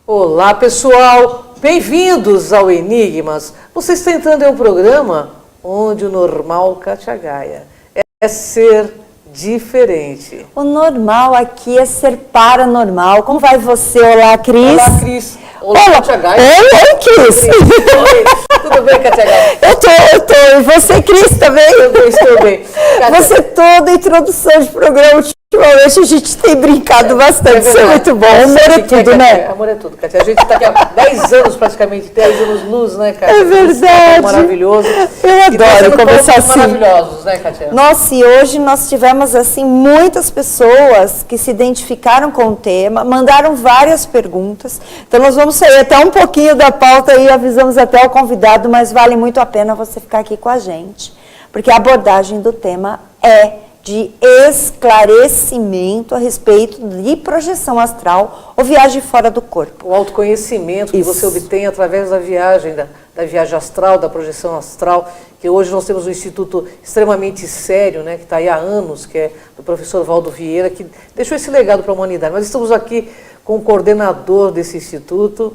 Olá, pessoal! Bem-vindos ao Enigmas. Você está entrando em um programa onde o normal, Kátia Gaia, é ser diferente. O normal aqui é ser paranormal. Como vai você? Olá, Cris. Olá, Cris. Olá, Kátia Gaia. Oi, Cris. Oi. Tudo bem, Kátia Gaia? Eu tô. E você, Cris, também? Estou bem. Kátia... Você toda introdução de programa, ultimamente a gente tem brincado bastante, isso é muito bom. Amor é tudo, né? Amor é tudo, Kátia. A gente está aqui há 10 anos, praticamente, 10 anos luz, né, Kátia? É verdade. Maravilhoso. Eu adoro conversar assim. Maravilhosos, né, Kátia? Nossa, e hoje nós tivemos, assim, muitas pessoas que se identificaram com o tema, mandaram várias perguntas. Então, nós vamos sair até um pouquinho da pauta e avisamos até o convidado, mas vale muito a pena você ficar aqui com a gente, porque a abordagem do tema é de esclarecimento a respeito de projeção astral ou viagem fora do corpo. O autoconhecimento que você obtém através da viagem, da viagem astral, da projeção astral, que hoje nós temos um instituto extremamente sério, né, que está aí há anos, que é do professor Valdo Vieira, que deixou esse legado para a humanidade. Mas estamos aqui com o coordenador desse instituto,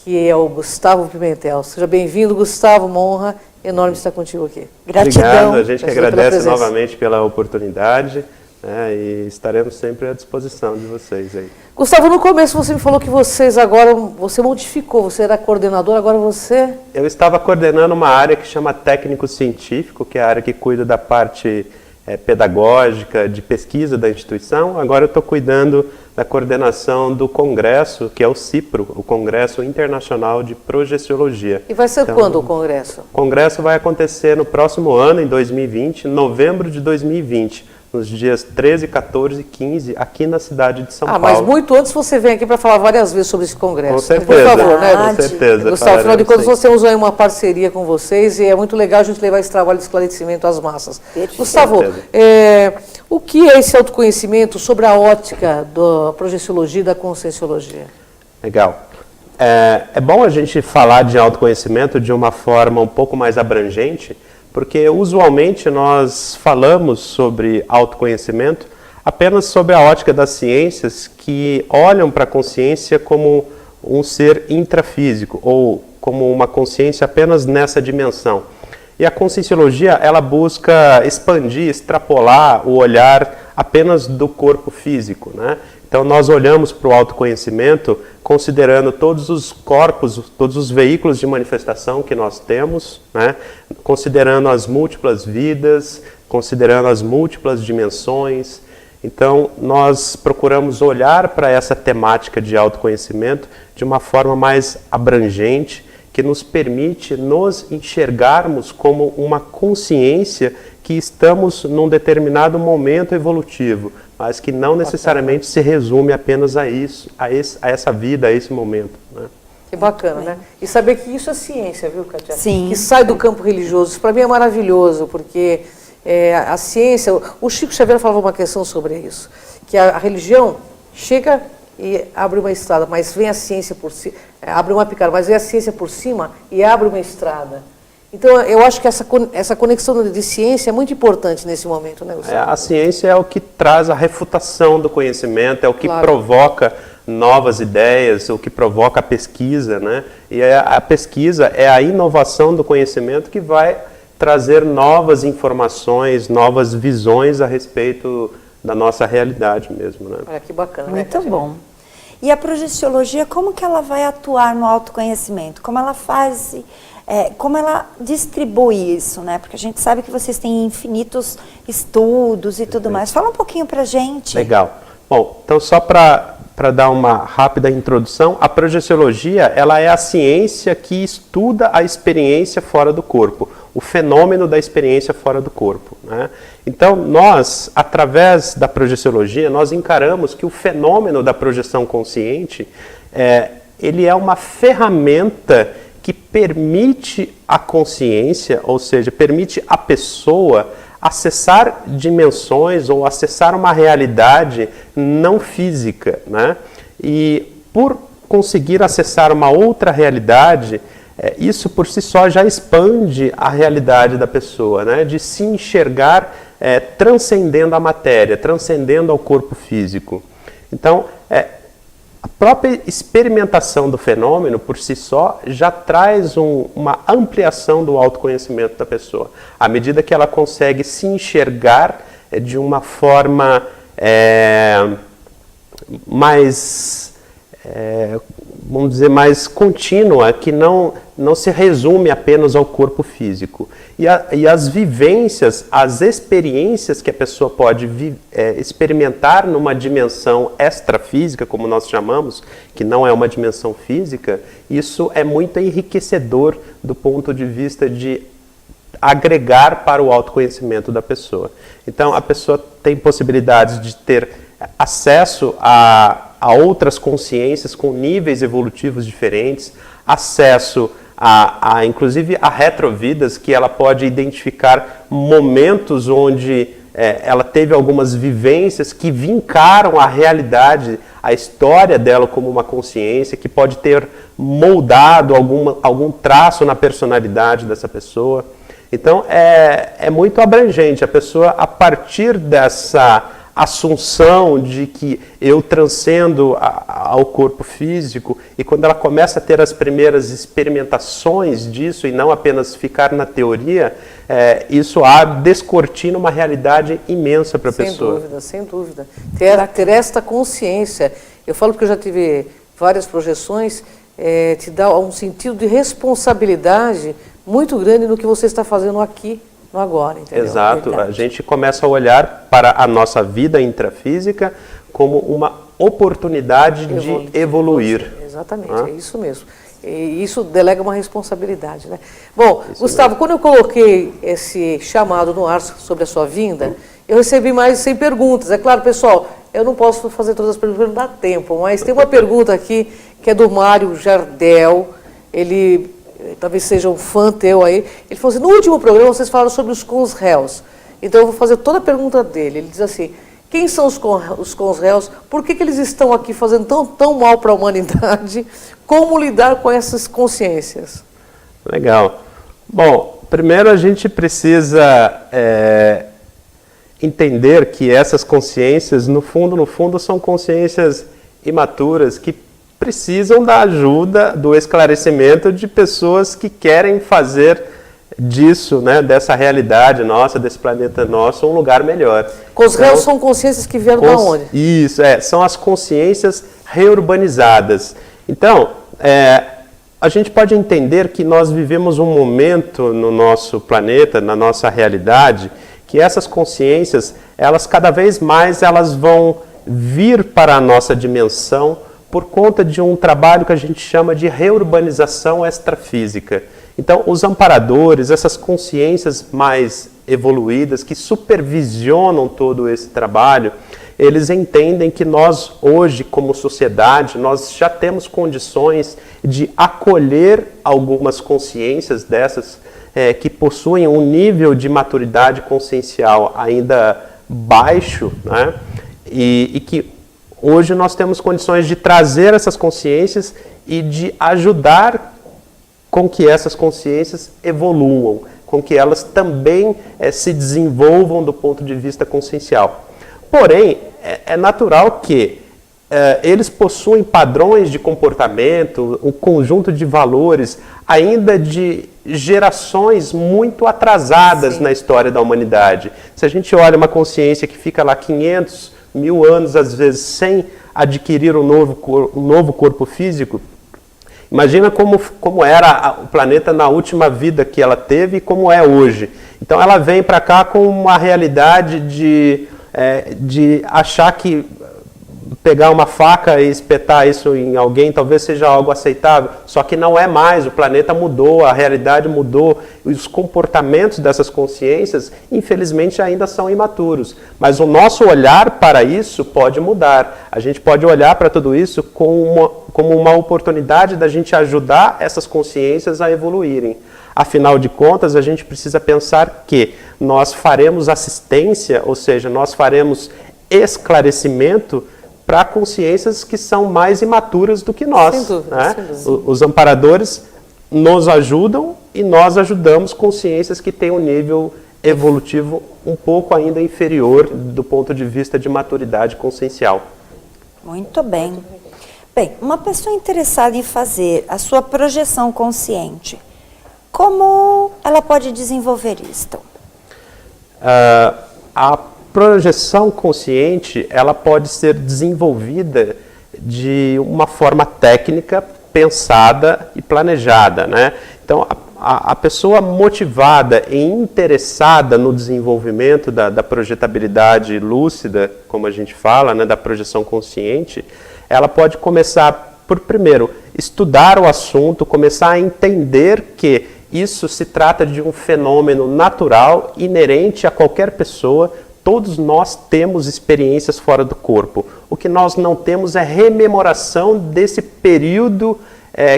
que é o Gustavo Pimentel. Seja bem-vindo, Gustavo, uma honra enorme estar contigo aqui. Gratidão. Obrigado, a gente que agradece novamente pela oportunidade, né, e estaremos sempre à disposição de vocês aí. Gustavo, no começo você me falou que você modificou, você era coordenador, agora você... Eu estava coordenando uma área que chama técnico científico, que é a área que cuida da parte pedagógica, de pesquisa da instituição. Agora eu estou cuidando da coordenação do congresso, que é o CIPRO, o Congresso Internacional de Projeciologia. E vai ser quando o congresso? O congresso vai acontecer no próximo ano, em 2020, em novembro de 2020, nos dias 13, 14 e 15, aqui na cidade de São Paulo. Mas muito antes você vem aqui para falar várias vezes sobre esse congresso. Com certeza. Por favor, né? Com certeza. Gustavo, afinal de contas, nós temos aí uma parceria com vocês e é muito legal a gente levar esse trabalho de esclarecimento às massas. Perfeito. Gustavo, o que é esse autoconhecimento sobre a ótica da projeciologia e da conscienciologia? Legal. É bom a gente falar de autoconhecimento de uma forma um pouco mais abrangente, porque usualmente nós falamos sobre autoconhecimento apenas sobre a ótica das ciências que olham para a consciência como um ser intrafísico ou como uma consciência apenas nessa dimensão. E a conscienciologia, ela busca expandir, extrapolar o olhar apenas do corpo físico, né? Então nós olhamos para o autoconhecimento considerando todos os corpos, todos os veículos de manifestação que nós temos, né? Considerando as múltiplas vidas, considerando as múltiplas dimensões. Então nós procuramos olhar para essa temática de autoconhecimento de uma forma mais abrangente, que nos permite nos enxergarmos como uma consciência que estamos num determinado momento evolutivo, mas que não necessariamente se resume apenas a isso, a essa vida, a esse momento, né? Que bacana, né? E saber que isso é ciência, viu, Kátia? Sim. Que sai do campo religioso. Isso para mim é maravilhoso, porque a ciência... O Chico Xavier falava uma questão sobre isso, que a religião chega e abre uma estrada, mas vem a ciência por cima, abre uma picada, mas vem a ciência por cima e abre uma estrada. Então, eu acho que essa conexão de ciência é muito importante nesse momento, né, Gustavo? A ciência é o que traz a refutação do conhecimento, é o que provoca novas ideias, o que provoca a pesquisa, né? E a pesquisa é a inovação do conhecimento que vai trazer novas informações, novas visões a respeito da nossa realidade mesmo, né? Olha que bacana, Muito né, bom. E a projeciologia, como que ela vai atuar no autoconhecimento? Como ela faz... como ela distribui isso, né? Porque a gente sabe que vocês têm infinitos estudos e tudo mais. Fala um pouquinho pra gente. Legal. Bom, então só para dar uma rápida introdução, a projeciologia, ela é a ciência que estuda a experiência fora do corpo, o fenômeno da experiência fora do corpo, né? Então nós, através da projeciologia, nós encaramos que o fenômeno da projeção consciente, ele é uma ferramenta que permite a consciência, ou seja, permite a pessoa acessar dimensões ou acessar uma realidade não física, né? E por conseguir acessar uma outra realidade, isso por si só já expande a realidade da pessoa, né? De se enxergar transcendendo a matéria, transcendendo ao corpo físico. Então, A própria experimentação do fenômeno, por si só, já traz uma ampliação do autoconhecimento da pessoa. À medida que ela consegue se enxergar de uma forma mais, vamos dizer, mais contínua, que não se resume apenas ao corpo físico. E as vivências, as experiências que a pessoa pode experimentar numa dimensão extrafísica, como nós chamamos, que não é uma dimensão física, isso é muito enriquecedor do ponto de vista de agregar para o autoconhecimento da pessoa. Então, a pessoa tem possibilidades de ter acesso a outras consciências com níveis evolutivos diferentes, acesso inclusive a retrovidas, que ela pode identificar momentos onde ela teve algumas vivências que vincaram a realidade, a história dela como uma consciência, que pode ter moldado algum traço na personalidade dessa pessoa. Então, é muito abrangente. A pessoa, a partir dessa assunção de que eu transcendo ao corpo físico, e quando ela começa a ter as primeiras experimentações disso e não apenas ficar na teoria, isso descortina uma realidade imensa para a pessoa. Sem dúvida, sem dúvida. Ter esta consciência, eu falo porque eu já tive várias projeções, te dá um sentido de responsabilidade muito grande no que você está fazendo aqui, no agora, entendeu? Exato. A gente começa a olhar para a nossa vida intrafísica como uma oportunidade de evoluir. Exatamente, é isso mesmo. E isso delega uma responsabilidade, né? Bom, isso Gustavo, mesmo. Quando eu coloquei esse chamado no ar sobre a sua vinda, eu recebi mais 100 perguntas. É claro, pessoal, eu não posso fazer todas as perguntas, não dá tempo, mas tem uma pergunta aqui que é do Mário Jardel. Ele talvez seja um fã teu aí. Ele falou assim: no último programa vocês falaram sobre os cons-réus. Então eu vou fazer toda a pergunta dele. Ele diz assim: quem são os cons-réus? Por que eles estão aqui fazendo tão mal para a humanidade? Como lidar com essas consciências? Legal. Bom, primeiro a gente precisa entender que essas consciências, no fundo, são consciências imaturas que precisam da ajuda, do esclarecimento de pessoas que querem fazer disso, né, dessa realidade nossa, desse planeta nosso, um lugar melhor. Cons-réus são consciências que vieram da onde? Isso, são as consciências reurbanizadas. Então, a gente pode entender que nós vivemos um momento no nosso planeta, na nossa realidade, que essas consciências, elas cada vez mais elas vão vir para a nossa dimensão por conta de um trabalho que a gente chama de reurbanização extrafísica. Então, os amparadores, essas consciências mais evoluídas que supervisionam todo esse trabalho, eles entendem que nós hoje, como sociedade, nós já temos condições de acolher algumas consciências dessas que possuem um nível de maturidade consciencial ainda baixo, né? E que hoje nós temos condições de trazer essas consciências e de ajudar com que essas consciências evoluam, com que elas também se desenvolvam do ponto de vista consciencial. Porém, é natural que eles possuem padrões de comportamento, um conjunto de valores, ainda de gerações muito atrasadas na história da humanidade. Se a gente olha uma consciência que fica lá 500, 1000 anos, às vezes, sem adquirir um novo corpo físico, imagina como era o planeta na última vida que ela teve e como é hoje. Então ela vem para cá com uma realidade de achar que pegar uma faca e espetar isso em alguém talvez seja algo aceitável, só que não é mais, o planeta mudou, a realidade mudou, os comportamentos dessas consciências, infelizmente, ainda são imaturos. Mas o nosso olhar para isso pode mudar. A gente pode olhar para tudo isso como uma oportunidade da gente ajudar essas consciências a evoluírem. Afinal de contas, a gente precisa pensar que nós faremos assistência, ou seja, nós faremos esclarecimento para consciências que são mais imaturas do que nós. Sem dúvida, né? sem dúvida. Os amparadores nos ajudam e nós ajudamos consciências que têm um nível evolutivo um pouco ainda inferior do ponto de vista de maturidade consciencial. Muito bem. Bem, uma pessoa interessada em fazer a sua projeção consciente, como ela pode desenvolver isto? A projeção consciente, ela pode ser desenvolvida de uma forma técnica, pensada e planejada, né? Então, a pessoa motivada e interessada no desenvolvimento da projetabilidade lúcida, como a gente fala, né, da projeção consciente, ela pode começar por, primeiro, estudar o assunto, começar a entender que isso se trata de um fenômeno natural, inerente a qualquer pessoa. Todos nós temos experiências fora do corpo. O que nós não temos é rememoração desse período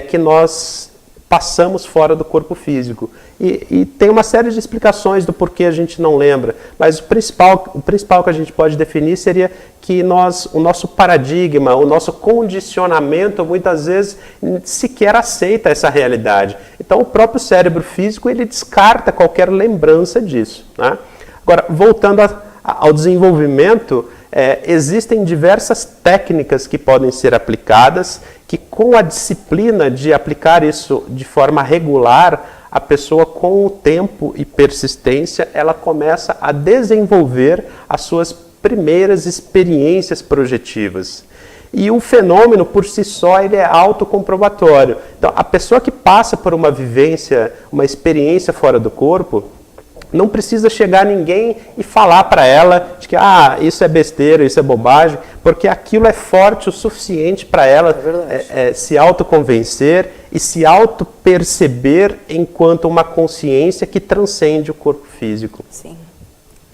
que nós passamos fora do corpo físico. E tem uma série de explicações do porquê a gente não lembra, mas o principal que a gente pode definir seria que o nosso paradigma, o nosso condicionamento, muitas vezes sequer aceita essa realidade. Então, o próprio cérebro físico, ele descarta qualquer lembrança disso, né? Agora, voltando ao desenvolvimento, existem diversas técnicas que podem ser aplicadas, que com a disciplina de aplicar isso de forma regular, a pessoa com o tempo e persistência, ela começa a desenvolver as suas primeiras experiências projetivas. E o fenômeno, por si só, ele é autocomprobatório. Então, a pessoa que passa por uma vivência, uma experiência fora do corpo, não precisa chegar ninguém e falar para ela de que isso é besteira, isso é bobagem, porque aquilo é forte o suficiente para ela se autoconvencer e se auto-perceber enquanto uma consciência que transcende o corpo físico. Sim,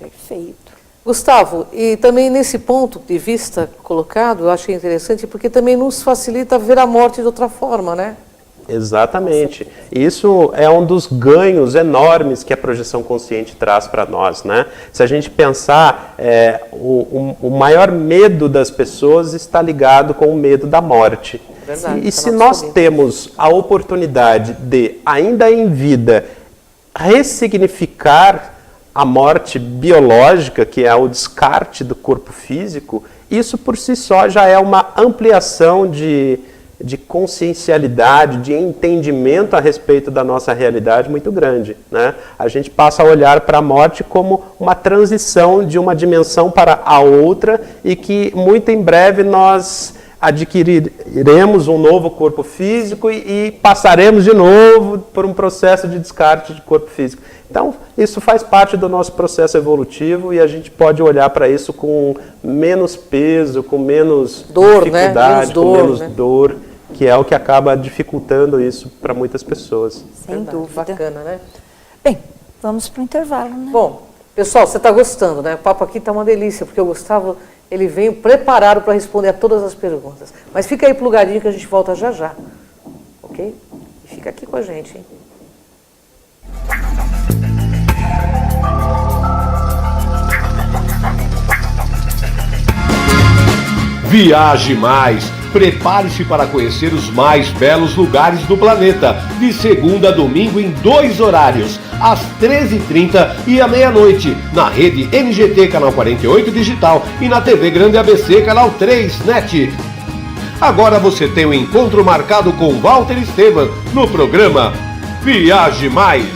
perfeito. Gustavo, e também nesse ponto de vista colocado, eu achei interessante, porque também nos facilita ver a morte de outra forma, né? Exatamente. Isso é um dos ganhos enormes que a projeção consciente traz para nós, né? Se a gente pensar, o maior medo das pessoas está ligado com o medo da morte. Verdade, e se nós temos a oportunidade de, ainda em vida, ressignificar a morte biológica, que é o descarte do corpo físico, isso por si só já é uma ampliação de consciencialidade, de entendimento a respeito da nossa realidade muito grande, né? A gente passa a olhar para a morte como uma transição de uma dimensão para a outra e que muito em breve nós adquiriremos um novo corpo físico e passaremos de novo por um processo de descarte de corpo físico. Então, isso faz parte do nosso processo evolutivo e a gente pode olhar para isso com menos peso, com menos dor, dificuldade, né? com menos dor, que é o que acaba dificultando isso para muitas pessoas. Sem dúvida. Bacana, né? Bem, vamos para o intervalo, né? Bom, pessoal, você está gostando, né? O papo aqui está uma delícia, porque o Gustavo, ele veio preparado para responder a todas as perguntas. Mas fica aí plugadinho que a gente volta já já, ok? E fica aqui com a gente, hein? Viaje mais! Prepare-se para conhecer os mais belos lugares do planeta, de segunda a domingo em 2 horários, às 13h30 e à meia-noite, na rede NGT Canal 48 Digital e na TV Grande ABC Canal 3 NET. Agora você tem um encontro marcado com Walter Esteban no programa Viaje Mais.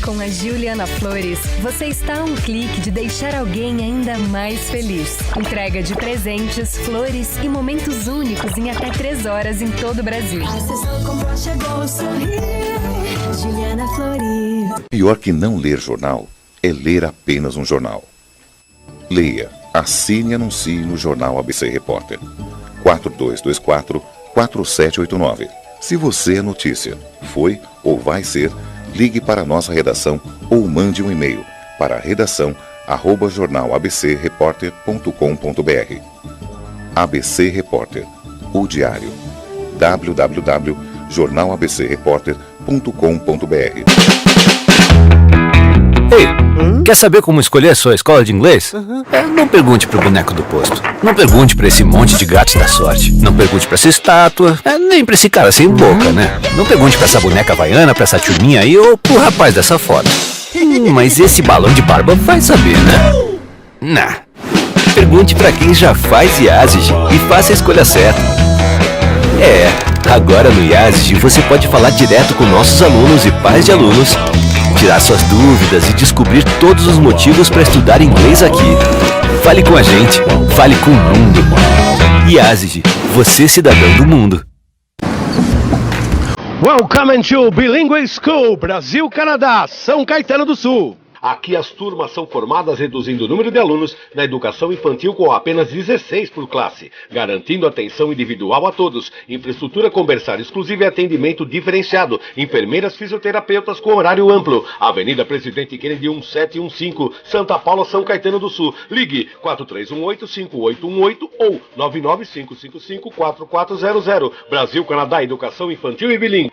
Com a Juliana Flores, você está a um clique de deixar alguém ainda mais feliz. Entrega de presentes, flores e momentos únicos em até 3 horas em todo o Brasil. Juliana Flores. Pior que não ler jornal é ler apenas um jornal. Leia, assine e anuncie no Jornal ABC Repórter. 4224-4789. Se você é notícia, foi ou vai ser, ligue para a nossa redação ou mande um e-mail para redação@jornalabcreporter.com.br. ABC Repórter, o diário. www.jornalabcreporter.com.br. Ei, quer saber como escolher a sua escola de inglês? Não pergunte pro boneco do posto. Não pergunte pra esse monte de gatos da sorte. Não pergunte pra essa estátua. Nem pra esse cara sem boca, né? Não pergunte pra essa boneca havaiana, pra essa turminha aí ou pro rapaz dessa foto. Mas esse balão de barba vai saber, né? Nah. Pergunte pra quem já faz IASIG e faça a escolha certa. Agora no IASIG você pode falar direto com nossos alunos e pais de alunos, tirar suas dúvidas e descobrir todos os motivos para estudar inglês aqui. Fale com a gente, fale com o mundo. IASIG, você cidadão do mundo. Welcome to Bilingual School, Brasil, Canadá, São Caetano do Sul. Aqui as turmas são formadas reduzindo o número de alunos na educação infantil com apenas 16 por classe, garantindo atenção individual a todos, infraestrutura com berçário exclusivo e atendimento diferenciado, enfermeiras fisioterapeutas com horário amplo. Avenida Presidente Kennedy 1715, Santa Paula, São Caetano do Sul. Ligue 4318-5818 ou 99555-4400. Brasil, Canadá, educação infantil e bilíngue.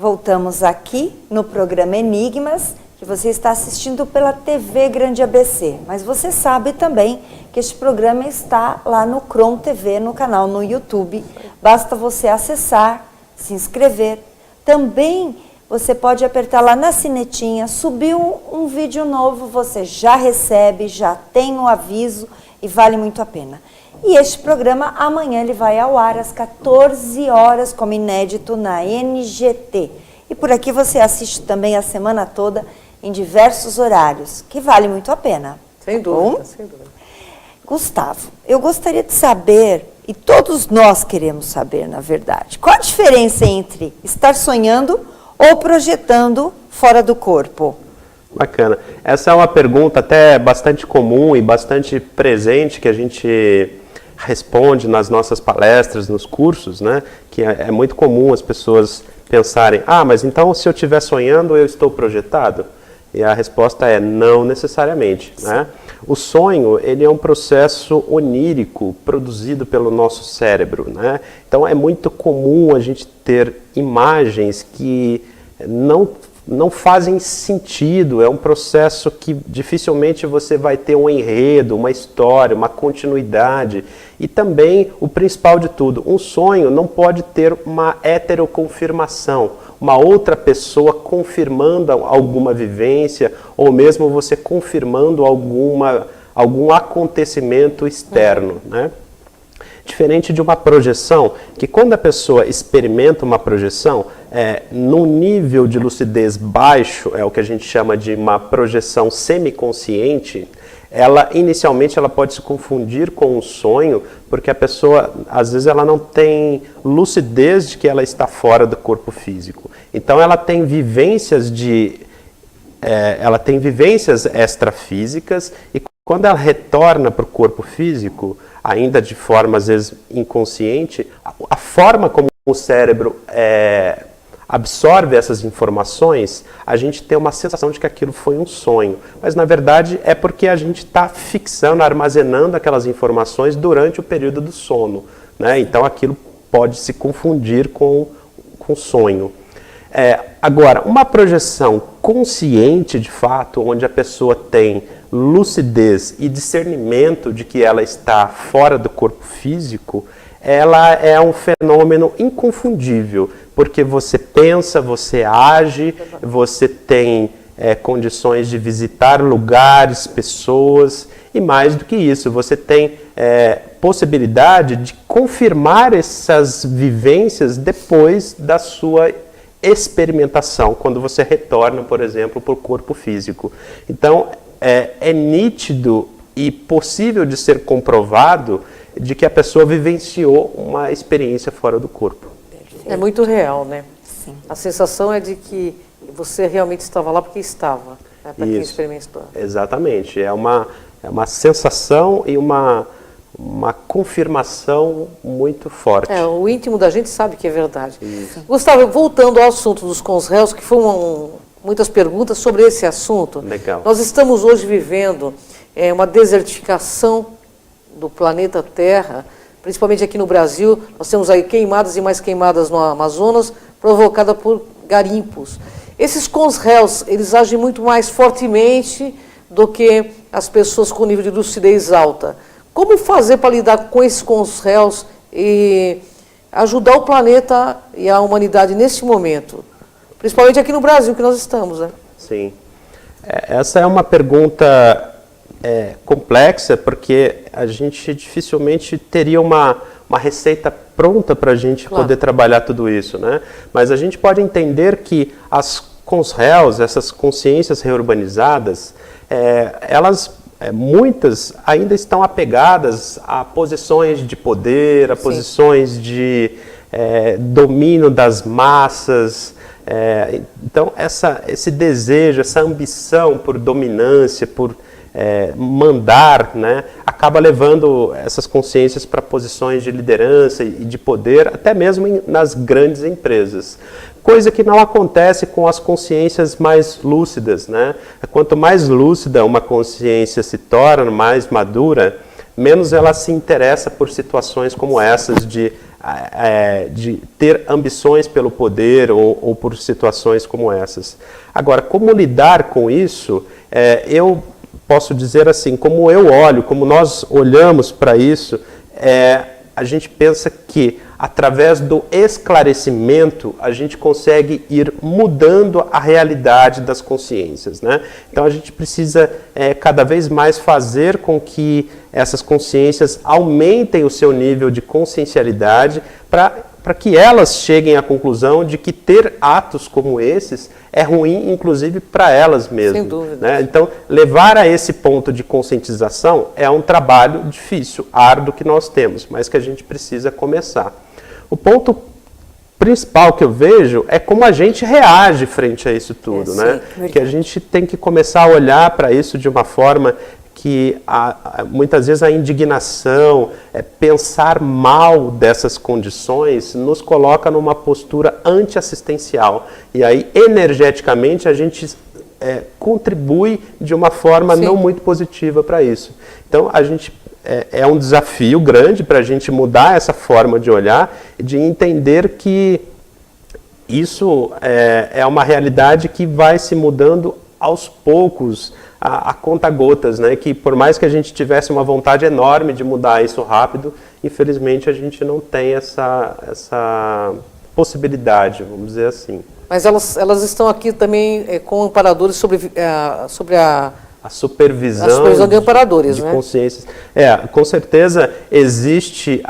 Voltamos aqui no programa Enigmas, que você está assistindo pela TV Grande ABC. Mas você sabe também que este programa está lá no Crom TV, no canal no YouTube. Basta você acessar, se inscrever. Também você pode apertar lá na sinetinha, subiu um vídeo novo, você já recebe, já tem o aviso e vale muito a pena. E este programa, amanhã, ele vai ao ar às 14 horas, como inédito na NGT. E por aqui você assiste também a semana toda, em diversos horários, que vale muito a pena. Sem dúvida, sem dúvida. Gustavo, eu gostaria de saber, e todos nós queremos saber, na verdade, qual a diferença entre estar sonhando ou projetando fora do corpo? Bacana. Essa é uma pergunta até bastante comum e bastante presente que a gente responde nas nossas palestras, nos cursos, né? Que é muito comum as pessoas pensarem, mas então se eu estiver sonhando, eu estou projetado? E a resposta é não necessariamente, né? O sonho, ele é um processo onírico produzido pelo nosso cérebro, né? Então é muito comum a gente ter imagens que não fazem sentido, é um processo que dificilmente você vai ter um enredo, uma história, uma continuidade. E também, o principal de tudo, um sonho não pode ter uma heteroconfirmação, uma outra pessoa confirmando alguma vivência, ou mesmo você confirmando algum acontecimento externo, né? Diferente de uma projeção, que quando a pessoa experimenta uma projeção, num nível de lucidez baixo, é o que a gente chama de uma projeção semiconsciente, inicialmente ela pode se confundir com um sonho, porque a pessoa, às vezes, ela não tem lucidez de que ela está fora do corpo físico. Então ela tem vivências extrafísicas, e quando ela retorna para o corpo físico, ainda de forma, às vezes, inconsciente, a forma como o cérebro absorve essas informações, a gente tem uma sensação de que aquilo foi um sonho. Mas, na verdade, é porque a gente está fixando, armazenando aquelas informações durante o período do sono, né? Então, aquilo pode se confundir com sonho. Agora, uma projeção consciente, de fato, onde a pessoa tem lucidez e discernimento de que ela está fora do corpo físico, ela é um fenômeno inconfundível, porque você pensa, você age, você tem condições de visitar lugares, pessoas, e mais do que isso, você tem possibilidade de confirmar essas vivências depois da sua experimentação, quando você retorna, por exemplo, para o corpo físico. Então, é nítido e possível de ser comprovado de que a pessoa vivenciou uma experiência fora do corpo. É muito real, né? Sim. A sensação é de que você realmente estava lá porque estava, né? Para quem experimentou. Exatamente. É uma sensação e uma confirmação muito forte. O íntimo da gente sabe que é verdade. Isso. Gustavo, voltando ao assunto dos CONSRELs, que foram muitas perguntas sobre esse assunto. Legal. Nós estamos hoje vivendo uma desertificação do planeta Terra, principalmente aqui no Brasil. Nós temos aí queimadas e mais queimadas no Amazonas, provocada por garimpos. Esses CONSRELs, eles agem muito mais fortemente do que as pessoas com nível de lucidez alta. Como fazer para lidar com esses CONSRELs e ajudar o planeta e a humanidade nesse momento? Principalmente aqui no Brasil, que nós estamos, né? Sim. Essa é uma pergunta complexa, porque a gente dificilmente teria uma receita pronta para a gente poder trabalhar tudo isso, né? Mas a gente pode entender que as consréus, essas consciências reurbanizadas, muitas ainda estão apegadas a posições de poder, a posições de domínio das massas. Então, esse desejo, essa ambição por dominância, por mandar, né, acaba levando essas consciências para posições de liderança e de poder, até mesmo nas grandes empresas. Coisa que não acontece com as consciências mais lúcidas, né? Quanto mais lúcida uma consciência se torna, mais madura, menos ela se interessa por situações como essas de ter ambições pelo poder ou por situações como essas. Agora, como lidar com isso? Eu posso dizer assim, como eu olho, como nós olhamos para isso, a gente pensa que através do esclarecimento a gente consegue ir mudando a realidade das consciências, né? Então a gente precisa cada vez mais fazer com que essas consciências aumentem o seu nível de consciencialidade para que elas cheguem à conclusão de que ter atos como esses é ruim, inclusive, para elas mesmas. Sem dúvida. Né? Então, levar a esse ponto de conscientização é um trabalho difícil, árduo que nós temos, mas que a gente precisa começar. O ponto principal que eu vejo é como a gente reage frente a isso tudo, né? Que a gente tem que começar a olhar para isso de uma forma que muitas vezes a indignação, pensar mal dessas condições, nos coloca numa postura anti-assistencial. E aí, energeticamente, a gente contribui de uma forma não muito positiva para isso. Então, a gente é um desafio grande para a gente mudar essa forma de olhar e de entender que isso é uma realidade que vai se mudando aos poucos, a conta-gotas, né? Que por mais que a gente tivesse uma vontade enorme de mudar isso rápido, infelizmente a gente não tem essa possibilidade, vamos dizer assim. Mas elas estão aqui também com amparadores sobre a supervisão de amparadores, de né? Consciências. Com certeza existe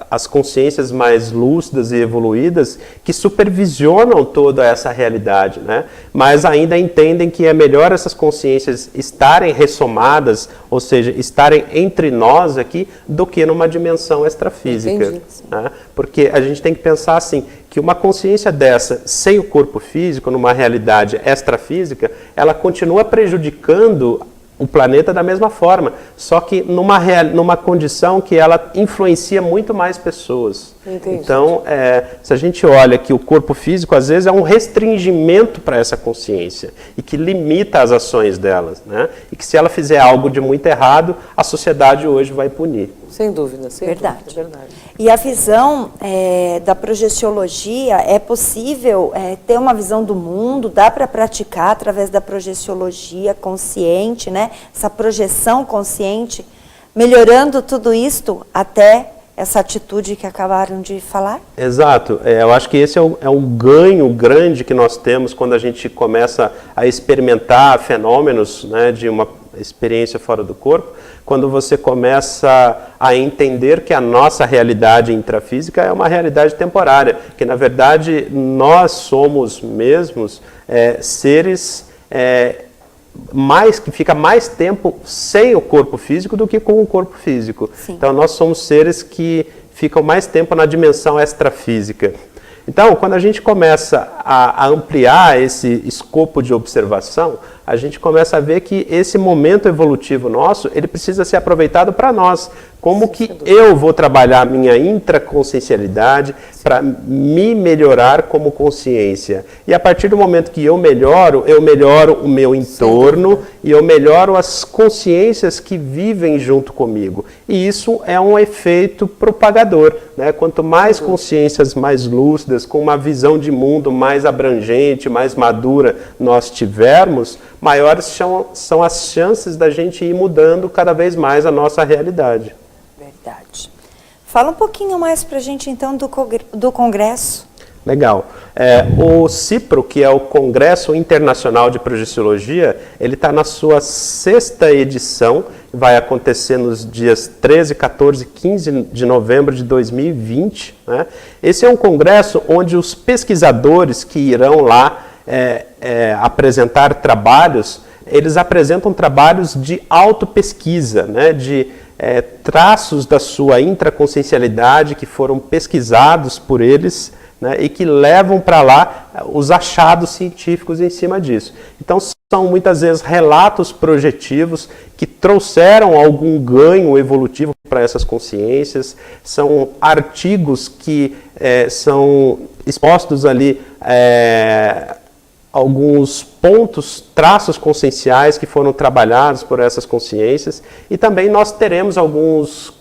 as consciências mais lúcidas e evoluídas que supervisionam toda essa realidade, né? Mas ainda entendem que é melhor essas consciências estarem ressomadas, ou seja, estarem entre nós aqui, do que numa dimensão extrafísica. Né? Porque a gente tem que pensar assim, que uma consciência dessa, sem o corpo físico, numa realidade extrafísica, ela continua prejudicando o planeta da mesma forma, só que numa condição que ela influencia muito mais pessoas. Entendi. Então, se a gente olha que o corpo físico, às vezes, é um restringimento para essa consciência e que limita as ações delas, né? E que se ela fizer algo de muito errado, a sociedade hoje vai punir. Sem dúvida, Verdade. verdade. E a visão da projeciologia, é possível ter uma visão do mundo, dá para praticar através da projeciologia consciente, né? Essa projeção consciente, melhorando tudo isto até essa atitude que acabaram de falar? Exato. Eu acho que esse é um ganho grande que nós temos quando a gente começa a experimentar fenômenos, né, de uma experiência fora do corpo, quando você começa a entender que a nossa realidade intrafísica é uma realidade temporária, que na verdade nós somos mesmos seres que fica mais tempo sem o corpo físico do que com o corpo físico. Sim. Então nós somos seres que ficam mais tempo na dimensão extrafísica. Então, quando a gente começa a ampliar esse escopo de observação, a gente começa a ver que esse momento evolutivo nosso, ele precisa ser aproveitado para nós. Como que eu vou trabalhar a minha intraconsciencialidade para me melhorar como consciência? E a partir do momento que eu melhoro o meu entorno e eu melhoro as consciências que vivem junto comigo. E isso é um efeito propagador, né? Quanto mais consciências mais lúcidas, com uma visão de mundo mais abrangente, mais madura nós tivermos, maiores são as chances da gente ir mudando cada vez mais a nossa realidade. Verdade. Fala um pouquinho mais para a gente, então, do Congresso. Legal. O CIPRO, que é o Congresso Internacional de Projeciologia, ele está na sua 6ª edição, vai acontecer nos dias 13, 14 e 15 de novembro de 2020. Né? Esse é um congresso onde os pesquisadores que irão lá apresentar trabalhos, eles apresentam trabalhos de autopesquisa, né? De traços da sua intraconsciencialidade que foram pesquisados por eles, né, e que levam para lá os achados científicos em cima disso. Então, são muitas vezes relatos projetivos que trouxeram algum ganho evolutivo para essas consciências, são artigos que são expostos ali, alguns pontos, traços conscienciais que foram trabalhados por essas consciências, e também nós teremos alguns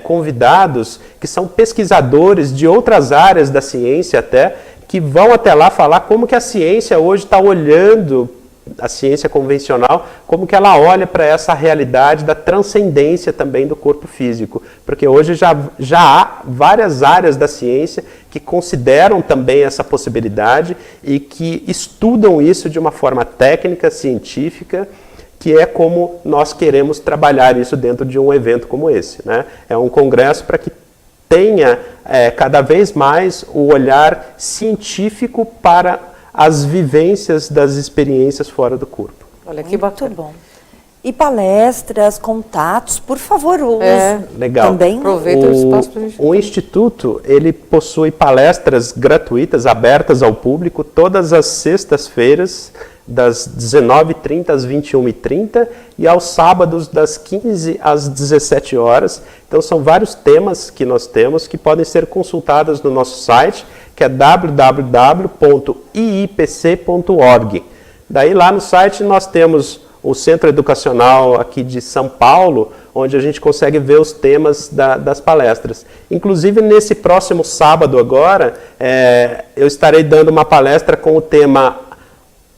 convidados que são pesquisadores de outras áreas da ciência até, que vão até lá falar como que a ciência hoje está olhando, a ciência convencional, como que ela olha para essa realidade da transcendência também do corpo físico. Porque hoje já há várias áreas da ciência que consideram também essa possibilidade e que estudam isso de uma forma técnica, científica, que é como nós queremos trabalhar isso dentro de um evento como esse, né? É um congresso para que tenha cada vez mais o olhar científico para as vivências das experiências fora do corpo. Olha que bacana. Muito bom. E palestras, contatos, por favor, legal. Também. Aproveita o espaço para a gente. O Instituto, ele possui palestras gratuitas, abertas ao público, todas as sextas-feiras, das 19h30 às 21h30 e aos sábados das 15 às 17 horas. Então são vários temas que nós temos que podem ser consultados no nosso site, que é www.iipc.org. Daí lá no site nós temos o Centro Educacional aqui de São Paulo, onde a gente consegue ver os temas das palestras. Inclusive nesse próximo sábado agora, eu estarei dando uma palestra com o tema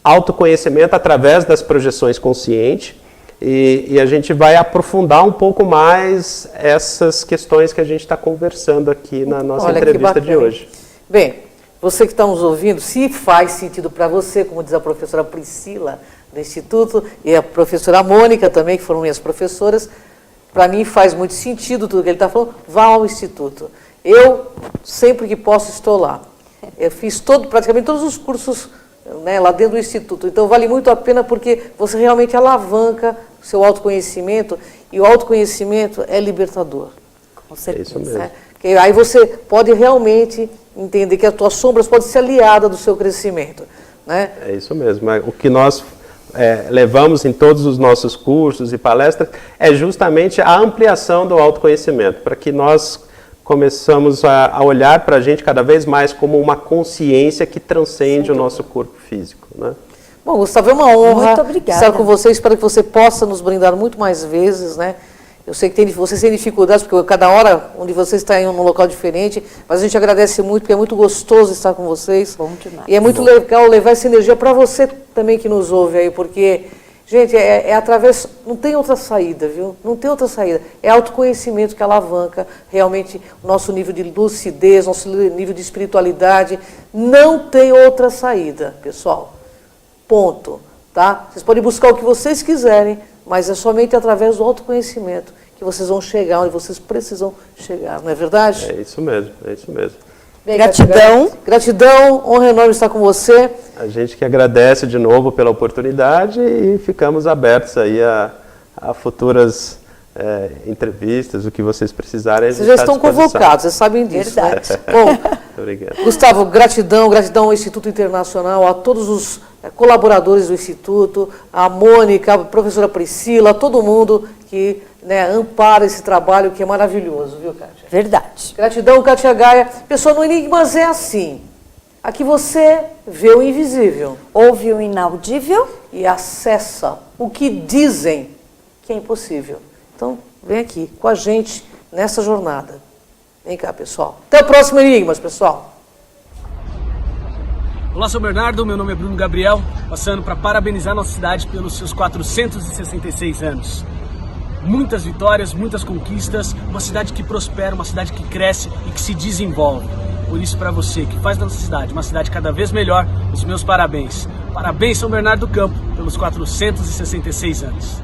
autoconhecimento através das projeções conscientes, e a gente vai aprofundar um pouco mais essas questões que a gente está conversando aqui na nossa entrevista de hoje. Bem, você que está nos ouvindo, se faz sentido para você, como diz a professora Priscila do Instituto, e a professora Mônica também, que foram minhas professoras, para mim faz muito sentido tudo que ele está falando, vá ao Instituto. Eu, sempre que posso, estou lá. Eu fiz praticamente todos os cursos, né, lá dentro do Instituto. Então, vale muito a pena porque você realmente alavanca o seu autoconhecimento, e o autoconhecimento é libertador. Com certeza. É isso mesmo. Né? Aí você pode realmente entender que as tuas sombras podem ser aliadas do seu crescimento. Né? É isso mesmo. O que nós levamos em todos os nossos cursos e palestras é justamente a ampliação do autoconhecimento, para que nós começamos a olhar para a gente cada vez mais como uma consciência que transcende o nosso corpo físico. Né? Bom, Gustavo, é uma honra estar com você. Espero que você possa nos brindar muito mais vezes, né? Eu sei que vocês têm dificuldades, porque cada hora onde você está em um local diferente, mas a gente agradece muito, porque é muito gostoso estar com vocês. Bom demais. E é muito legal levar essa energia para você também que nos ouve aí, porque, gente, através, não tem outra saída, viu? Não tem outra saída. É autoconhecimento que alavanca realmente o nosso nível de lucidez, nosso nível de espiritualidade. Não tem outra saída, pessoal. Ponto. Tá? Vocês podem buscar o que vocês quiserem, mas é somente através do autoconhecimento que vocês vão chegar onde vocês precisam chegar, não é verdade? É isso mesmo, é isso mesmo. Bem, gratidão. Gratidão, honra enorme estar com você. A gente que agradece de novo pela oportunidade e ficamos abertos aí a futuras entrevistas, o que vocês precisarem. Vocês já estão convocados, vocês sabem disso. Né? Bom, obrigado. Gustavo, gratidão ao Instituto Internacional, a todos os colaboradores do Instituto, a Mônica, a professora Priscila, a todo mundo que ampara esse trabalho que é maravilhoso, viu, Kátia? Verdade. Gratidão, Kátia Gaia. Pessoal, no Enigmas é assim. Aqui você vê o invisível. Ouve o inaudível. E acessa o que dizem que é impossível. Então, vem aqui com a gente nessa jornada. Vem cá, pessoal. Até o próximo Enigmas, pessoal. Olá, sou Bernardo, meu nome é Bruno Gabriel, passando para parabenizar nossa cidade pelos seus 466 anos. muitas vitórias, muitas conquistas, uma cidade que prospera, uma cidade que cresce e que se desenvolve. Por isso, para você que faz da nossa cidade uma cidade cada vez melhor, os meus parabéns. Parabéns, São Bernardo do Campo, pelos 466 anos.